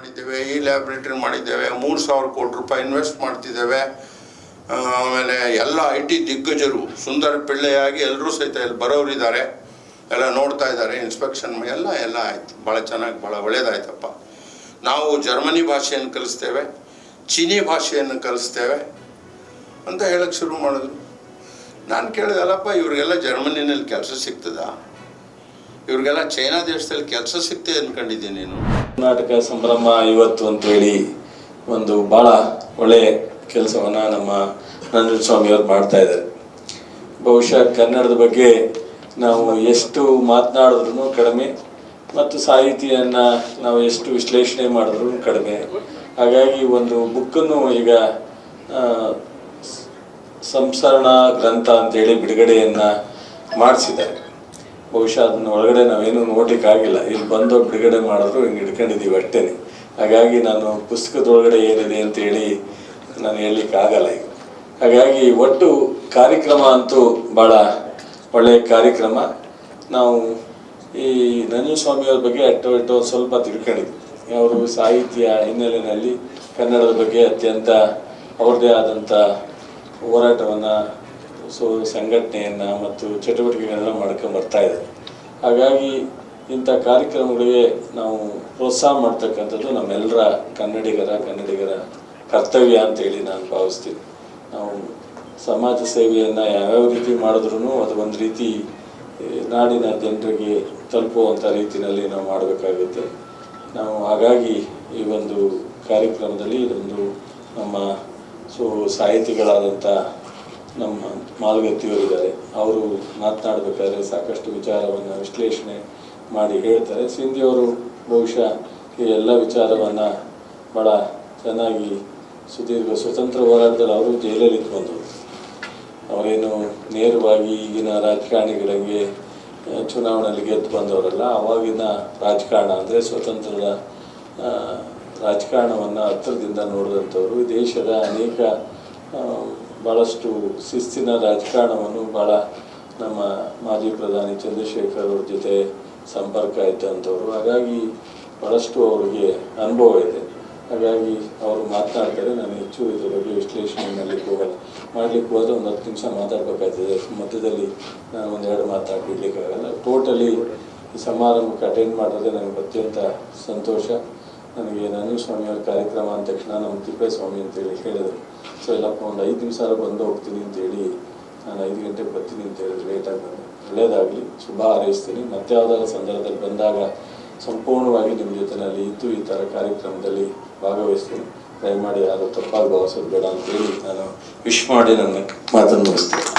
ಮಾಡಿದ್ದೇವೆ, ಈ ಲ್ಯಾಬ್ರೇಟರಿ ಮಾಡಿದ್ದೇವೆ, 3,000 ಕೋಟಿ ರೂಪಾಯಿ ಇನ್ವೆಸ್ಟ್ ಮಾಡ್ತಿದ್ದೇವೆ. ಆಮೇಲೆ ಎಲ್ಲ IT ದಿಗ್ಗಜರು ಸುಂದರ ಪಿಳ್ಳೆಯಾಗಿ ಎಲ್ಲರೂ ಸಹಿತ ಇಲ್ಲಿ ಬರೋರಿದ್ದಾರೆ, ಎಲ್ಲ ನೋಡ್ತಾ ಇದ್ದಾರೆ. ಇನ್ಸ್ಪೆಕ್ಷನ್ ಎಲ್ಲ ಆಯಿತು, ಭಾಳ ಚೆನ್ನಾಗಿ, ಭಾಳ ಒಳ್ಳೆಯದಾಯ್ತಪ್ಪ. ನಾವು ಜರ್ಮನಿ ಭಾಷೆಯನ್ನು ಕಲಿಸ್ತೇವೆ, ಚೀನಿ ಭಾಷೆಯನ್ನು ಕಲಿಸ್ತೇವೆ ಅಂತ ಹೇಳಕ್ಕೆ ಶುರು ಮಾಡಿದ್ರು. ನಾನು ಕೇಳಿದೆ, ಅಲ್ಲಪ್ಪ ಇವ್ರಿಗೆಲ್ಲ ಜರ್ಮನಿನಲ್ಲಿ ಕೆಲಸ ಸಿಗ್ತದಾ, ಇವ್ರಿಗೆಲ್ಲ ಚೈನಾ ದೇಶದಲ್ಲಿ ಕೆಲಸ ಸಿಗ್ತದೆ ಅಂದ್ಕೊಂಡಿದ್ದೀನಿ ನೀನು. ಕರ್ನಾಟಕ ಸಂಭ್ರಮ ಇವತ್ತು ಅಂತೇಳಿ ಒಂದು ಭಾಳ ಒಳ್ಳೆಯ ಕೆಲಸವನ್ನು ನಮ್ಮ ನಂಜುಂಡಸ್ವಾಮಿಯವರು ಮಾಡ್ತಾ ಇದ್ದಾರೆ. ಬಹುಶಃ ಕನ್ನಡದ ಬಗ್ಗೆ ನಾವು ಎಷ್ಟು ಮಾತನಾಡಿದ್ರೂ ಕಡಿಮೆ, ಮತ್ತು ಸಾಹಿತಿಯನ್ನು ನಾವು ಎಷ್ಟು ವಿಶ್ಲೇಷಣೆ ಮಾಡಿದ್ರೂ ಕಡಿಮೆ. ಹಾಗಾಗಿ ಒಂದು ಬುಕ್ಕನ್ನು ಈಗ ಸಂಸ್ಮರಣ ಗ್ರಂಥ ಅಂತೇಳಿ ಬಿಡುಗಡೆಯನ್ನು ಮಾಡಿಸಿದ್ದಾರೆ. ಬಹುಶಃ ಅದನ್ನು ಒಳಗಡೆ ನಾವೇನು ನೋಡಲಿಕ್ಕಾಗಿಲ್ಲ, ಇಲ್ಲಿ ಬಂದು ಬಿಡುಗಡೆ ಮಾಡಿದ್ರು ಹಿಂಗೆ ಹಿಡ್ಕೊಂಡಿದ್ದೀವಿ ಅಷ್ಟೇ. ಹಾಗಾಗಿ ನಾನು ಪುಸ್ತಕದೊಳಗಡೆ ಏನಿದೆ ಅಂತೇಳಿ ನಾನು ಹೇಳಲಿಕ್ಕಾಗಲ್ಲ ಈಗ. ಹಾಗಾಗಿ ಒಟ್ಟು ಕಾರ್ಯಕ್ರಮ ಅಂತೂ ಭಾಳ ಒಳ್ಳೆಯ ಕಾರ್ಯಕ್ರಮ. ನಾವು ಈ ನಂಜುಂಡಸ್ವಾಮಿಯವ್ರ ಬಗ್ಗೆ ಅಟ್ಟೋ ಸ್ವಲ್ಪ ತಿಳ್ಕೊಂಡಿದ್ವಿ. ಅವರು ಸಾಹಿತ್ಯ ಹಿನ್ನೆಲೆಯಲ್ಲಿ ಕನ್ನಡದ ಬಗ್ಗೆ ಅತ್ಯಂತ ಅವ್ರದ್ದೇ ಆದಂಥ ಹೋರಾಟವನ್ನು, ಸಂಘಟನೆಯನ್ನು ಮತ್ತು ಚಟುವಟಿಕೆಗಳನ್ನ ಮಾಡ್ಕೊಂಬರ್ತಾ ಇದ್ದಾರೆ. ಹಾಗಾಗಿ ಇಂಥ ಕಾರ್ಯಕ್ರಮಗಳಿಗೆ ನಾವು ಪ್ರೋತ್ಸಾಹ ಮಾಡ್ತಕ್ಕಂಥದ್ದು ನಮ್ಮೆಲ್ಲರ ಕನ್ನಡಿಗರ ಕರ್ತವ್ಯ ಅಂತೇಳಿ ನಾನು ಭಾವಿಸ್ತೀನಿ. ನಾವು ಸಮಾಜ ಸೇವೆಯನ್ನು ಯಾವ್ಯಾವ ರೀತಿ ಮಾಡಿದ್ರೂ ಅದು ಒಂದು ರೀತಿ ನಾಡಿನ ಜನರಿಗೆ ತಲುಪುವಂಥ ರೀತಿಯಲ್ಲಿ ನಾವು ಮಾಡಬೇಕಾಗುತ್ತೆ. ನಾವು ಹಾಗಾಗಿ ಈ ಒಂದು ಕಾರ್ಯಕ್ರಮದಲ್ಲಿ ಇದೊಂದು ನಮ್ಮ ಸಾಹಿತಿಗಳಾದಂಥ ನಮ್ಮ ಮಾಲ್ಗತ್ತಿಯವರಿದ್ದಾರೆ, ಅವರು ಮಾತನಾಡಬೇಕಾದ್ರೆ ಸಾಕಷ್ಟು ವಿಚಾರವನ್ನು ವಿಶ್ಲೇಷಣೆ ಮಾಡಿ ಹೇಳ್ತಾರೆ. ಸಿಂಧಿಯವರು ಬಹುಶಃ ಈ ಎಲ್ಲ ವಿಚಾರವನ್ನು ಭಾಳ ಚೆನ್ನಾಗಿ ಸುದೀರ್ಘ ಸ್ವತಂತ್ರ ಹೋರಾಟದಲ್ಲಿ ಅವರು ಜೈಲಲ್ಲಿ ಬಂದರು. ಅವರೇನು ನೇರವಾಗಿ ಈಗಿನ ರಾಜಕಾರಣಿಗಳಿಗೆ ಚುನಾವಣೆಯಲ್ಲಿ ಗೆದ್ದು ಬಂದವರಲ್ಲ, ಆವಾಗಿನ ರಾಜಕಾರಣ ಅಂದರೆ ಸ್ವತಂತ್ರದ ರಾಜಕಾರಣವನ್ನು ಹತ್ತಿರದಿಂದ ನೋಡಿದಂಥವರು. ದೇಶದ ಅನೇಕ ಭಾಳಷ್ಟು ಶಿಸ್ತಿನ ರಾಜಕಾರಣವನ್ನು ಭಾಳ ನಮ್ಮ ಮಾಜಿ ಪ್ರಧಾನಿ ಚಂದ್ರಶೇಖರ್ ಅವ್ರ ಜೊತೆ ಸಂಪರ್ಕ ಇದ್ದಂಥವ್ರು. ಹಾಗಾಗಿ ಭಾಳಷ್ಟು ಅವ್ರಿಗೆ ಅನುಭವ ಇದೆ. ಹಾಗಾಗಿ ಅವರು ಮಾತನಾಡ್ತಾರೆ. ನಾನು ಹೆಚ್ಚು ಇದ್ರ ಬಗ್ಗೆ ವಿಶ್ಲೇಷಣೆ ಮಾಡಲಿಕ್ಕೆ ಹೋದರೆ ಒಂದು 10 ನಿಮಿಷ ಮಾತಾಡಬೇಕಾಗ್ತದೆ. ಮಧ್ಯದಲ್ಲಿ ನಾನು 1-2 ಮಾತಾಡ್ಬಿಡ್ಲಿಕ್ಕಾಗಲ್ಲ. ಟೋಟಲಿ ಈ ಸಮಾರಂಭಕ್ಕೆ ಅಟೆಂಡ್ ಮಾಡೋದೇ ನನಗೆ ಅತ್ಯಂತ ಸಂತೋಷ. ನನಗೆ ನಂಜುಂಡಸ್ವಾಮಿಯವ್ರ ಕಾರ್ಯಕ್ರಮ ಅಂದ ತಕ್ಷಣ ನಮ್ಮ ತಿಪ್ಪೇಸ್ವಾಮಿ ಅಂತೇಳಿ ಹೇಳಿದರು. ಇಲ್ಲಪ್ಪ ಒಂದು 5 ನಿಮಿಷ ಬಂದು ಹೋಗ್ತೀನಿ ಅಂತೇಳಿ ನಾನು 5 ಗಂಟೆಗೆ ಬರ್ತೀನಿ ಅಂತ ಹೇಳಿದ್ರು. ಲೇಟಾಗಿ ಬಂದೆ. ಒಳ್ಳೆಯದಾಗಲಿ, ಶುಭ ಹಾರೈಸ್ತೀನಿ. ಮತ್ತೆ ಯಾವುದಾದ್ರೂ ಸಂದರ್ಭದಲ್ಲಿ ಬಂದಾಗ ಸಂಪೂರ್ಣವಾಗಿ ನಿಮ್ಮ ಜೊತೆಯಲ್ಲಿ ಇದ್ದು ಈ ಥರ ಕಾರ್ಯಕ್ರಮದಲ್ಲಿ ಭಾಗವಹಿಸ್ತೀನಿ. ದಯಮಾಡಿ ಯಾರು ತಪ್ಪಾಗಿ ಭಾವಿಸೋದು ಬೇಡ ಅಂತೇಳಿ ನಾನು ವಿಶ್ ಮಾಡಿ ನನ್ನ ಮಾತನ್ನು ಮುಗಿಸ್ತೀನಿ.